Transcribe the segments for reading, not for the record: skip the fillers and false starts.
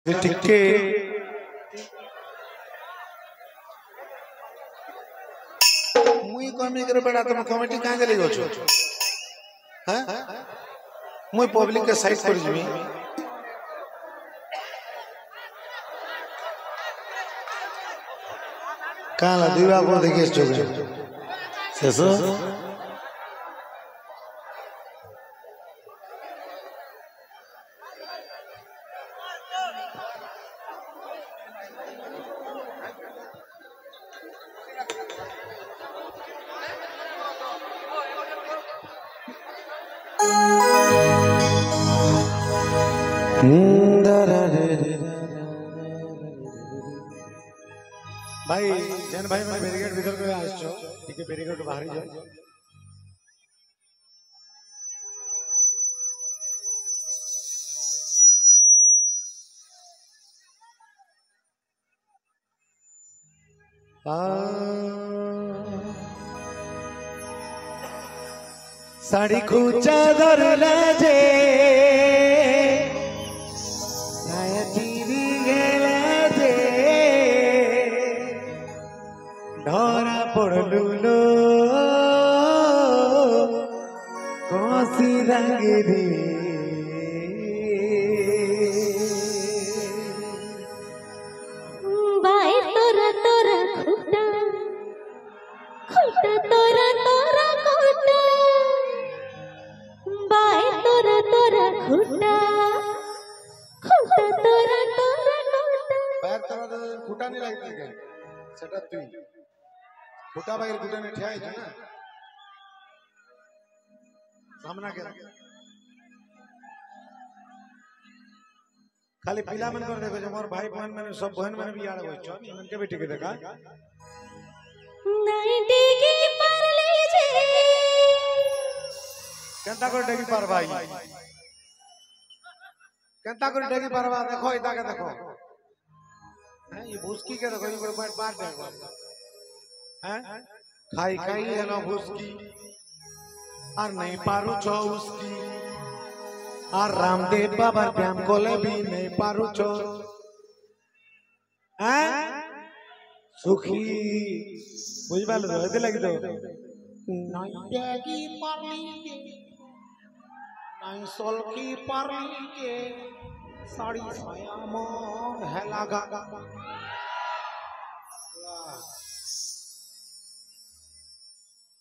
ଟିକେ मुई कमी करे बेटा तुम कमिटी कहां चली गयो हां मुई पब्लिक के साइड कर जिमी काला दुईबा को देखिए चोगे सेसो भाई जैन भाई मैं बैरिकेड भीतर को आछो ठीक है बैरिकेड बाहर ही जाओ साड़ी खूचा धर ले जे ढोरा पड़लू लो कौसी रंग दी बाय तोरा तोरा खुटा खुटा तोरा तोरा खुटा बाय तोरा तोरा खुटा खुटा तोरा तोरा खुटा पैर तोरा खुटा नहीं लगता क्या सेटा तू खुटा बाहर खुटा ने ठिया है ना सामना के खाली पिला मन कर देखो मोर भाई बहन मैंने सब बहन मैंने भी याद होय छ मन के बेटी के देखा नहीं डेगी पर ले जे केंता कर डेगी पर भाई केंता कर डेगी पर बा देखो इदा के देखो हैं ये भूसकी के देखो ये बैठ बात देखो हैं खाई खाई है ना भूसकी और नहीं पारू छो उसकी और रामदेव बाबा प्याम कोले भी नहीं पारू छो हैं सुखी बुझ बाल दो दे लगी दो नहीं डेगी पारली के नहीं सोलकी पारली के साड़ी साया मोर है लगा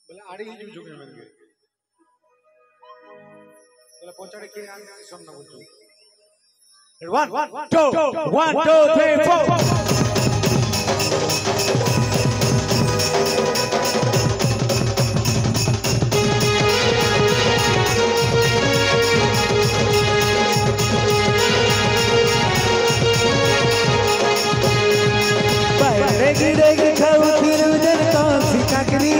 बोले आड़ी ही जुजुगे मेरे के बोले पहुंचाड़े के आगे सुनना बोलतो 1 2 3 4 गिरेगी खाऊती रुजन कौन सी कंकरी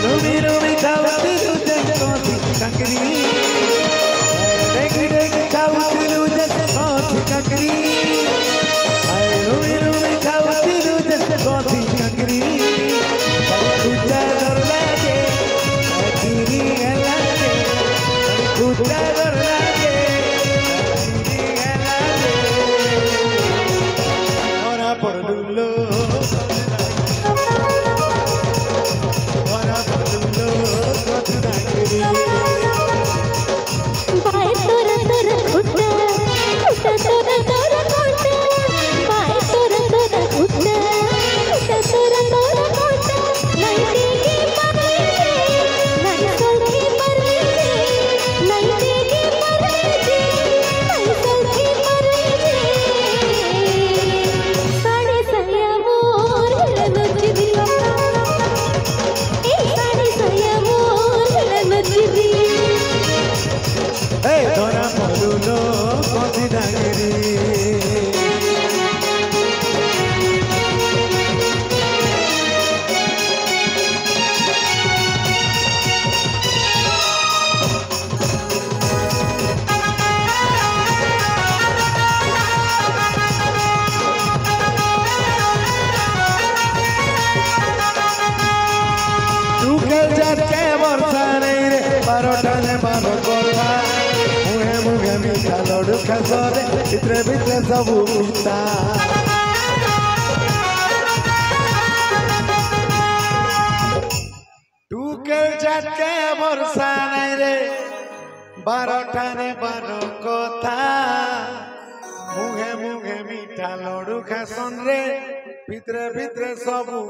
रूबी रूबी खाऊती रुजन कौन सी कंकरी गिरेगी खाऊती रुजन कौन सी कंकरी लड़ू खेसरे भितरे भितरे सबू पिता टुकेल झटके बरसा नहीं रे 12টানে 12 কথা मुहे मुहे मीठा लड़ू खेसन रे भितरे भितरे सबू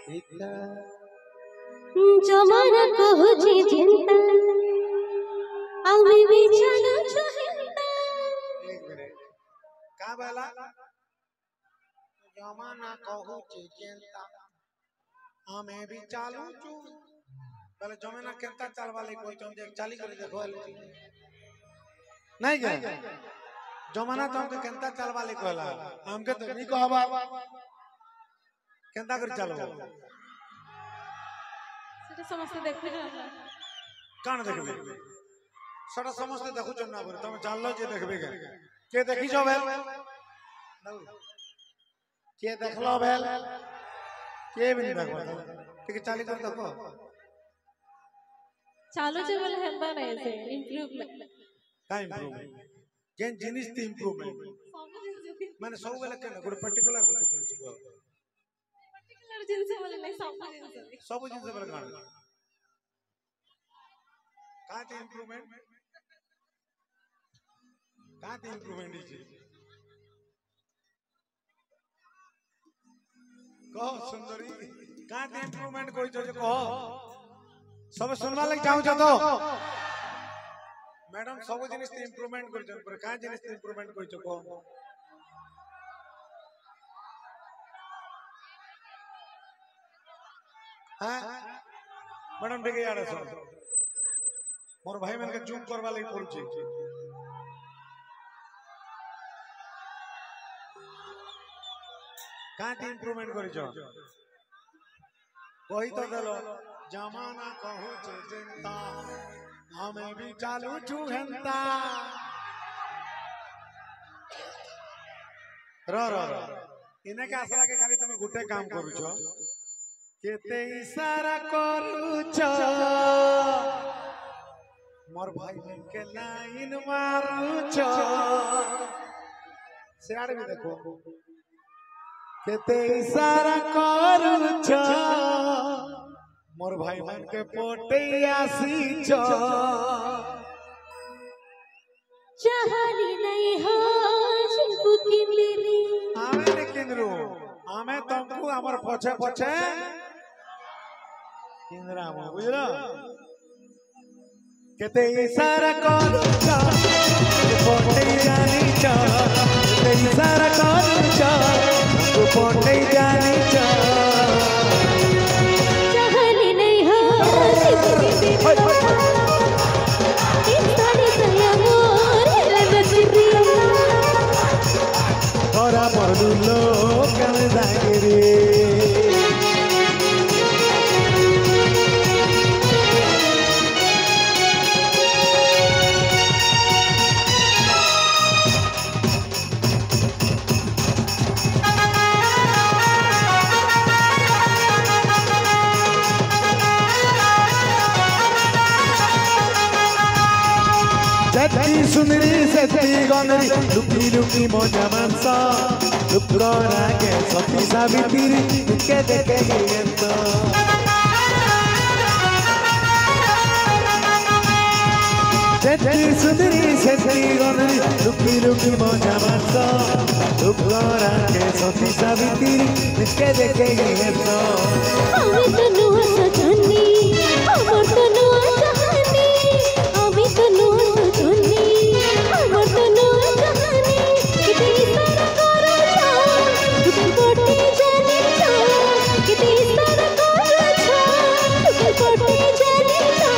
पिता जमाना कहुची चिंता आमी बिचारो चहिंता का बोला जमाना कहुची चिंता आमे भी चालू छु बोले जमाना केंता चालवाले कोई तुम देख चाली करे देखो नहीं क्या जमाना तो हमके केंता चालवाले कहला हमके तो नहीं कहबा केंता कर चलो সেটা সমস্ত দেখবে कान देखबे সেটা সমস্ত দেখু চন্না বলে তুমি জানলো যে দেখবে কে দেখি যাও বেল কে দেখলো বেল কে भी नहीं देखो ठीक है चाली कर देखो চালু যে বলে হেলবা না এসে ইমপ্রুভমেন্ট का इम्प्रूवमेंट जेन जिनिस ती इम्प्रूवमेंट माने सब बेले के गुड पर्टिकुलर পার্টিকুলার জিনিস বলে নাই সব জিনিস सब जिनिस बेले गान का ती इम्प्रूवमेंट इजी कहो सुंदरी का ती इम्प्रूवमेंट कोई जो कहो सब सुनवा लग जाऊ तो मैडम सब जिनिस ती इम्प्रूवमेंट कर जन पर का जिनिस ती इम्प्रूवमेंट कोई जो कहो हां मैडम देखे यार सो मोर भाई मन के जूम करवा लगी पड़ुची का ती इम्प्रूवमेंट करी जो कोई तो देलो जमाना कहू छे जनता हमें भी चालू छु हंता रो इने के आसरा के खाली तुम गुटे काम करू छो केते इशारा करू छो मोर भाई मन के लाइन मारू छो सियाड़ भी देखो केते इशारा करू छो मोर भाई मन के पोटे आसी छो चाहनी नहीं हो जिंदू किंदरी आमे ने किंदरू आमे तुमको हमर पछे पछे किंदरा हम बुझलो केते इशारा करू छो पोटे जानी छो केते इशारा करू छो पोटे जानी छो Ora por dullo kame zagiri Jati sunri seti gonri luki luki moja mansa lukora ke soti savitiri ke deke gento Jati sunri seti gonri luki luki moja mansa lukora ke soti savitiri ke deke gento আমি তো নুয়া সজনী আমার তো নুয়া চাহনি আমি তো নুয়া সজনী আমার তো নুয়া চাহনি কিতে ইশারা করো ছা তুই কোটি জানি ছা কিতে ইশারা করো ছা তুই কোটি জানি ছা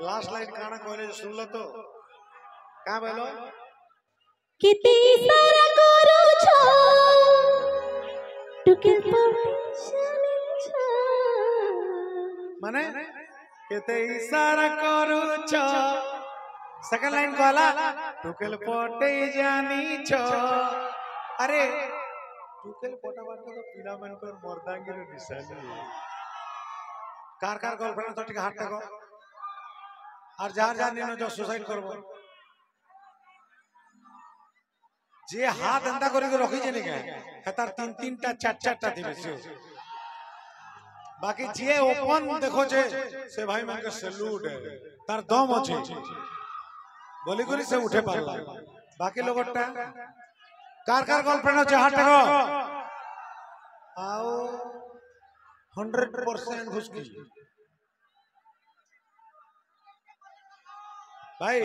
लास्ट लाइन गाना कहले सुन लो तो का बोलो किते इशारा करो ছা तुके कोटी জানি ছা माने केते इशारा करू छो सेकंड लाइन कहला टुकेल पोटे जानी छो अरे टुकेल पोटा बाटे तो पीला मन को मर्दांगी रे निशानी कार गर्लफ्रेंड तो ठीक हाथ देखो আর যার যার নিয়ে যে সুসাইড করব যে হাত এন্তা করে রখিছে নি কে তার তিন তিনটা চার চারটা দিবে বাকি যে ওপেন দেখো যে সে ভাই মানকে স্যালুট তার দম আছে বলি করি সে উঠে পারলা বাকি লোকটা কার কার গার্লফ্রেন্ড আছে হাত টাকা आओ 100% घुसकी भाई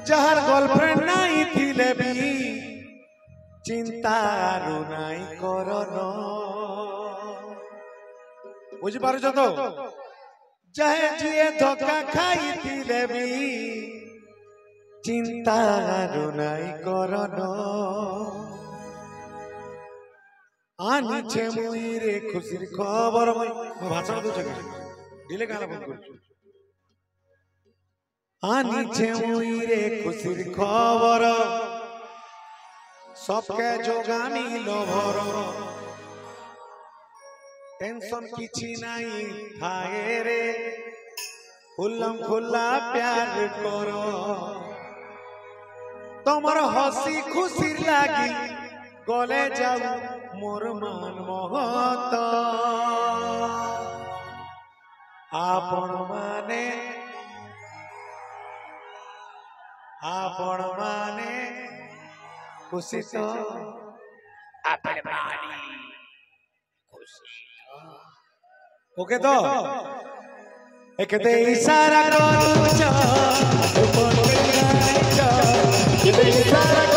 जहर गर्लफ्रेंड नहीं थिले भी चिंता रो नहीं करनो बुझी पारुछ तो जहे जिए धोखा खाई थिले भी चिंता रो नहीं करनो आनिछे मुइरे खुशीर खबर मैं भाषण दो जगह दिले गाना फोन कर आनिछे मुइरे खुशीर खबर सबके जोगामी लभर टेंशन किछि नहीं थाए रे खुल्लम खुल्ला प्यार करो तमर हसी खुशी लागी गले जाऊ मोर मान महत आपण माने खुशी तो आपण माने खुशी ओके तो एक दे इशारा करू छ ऊपर पे गाय छ इशारा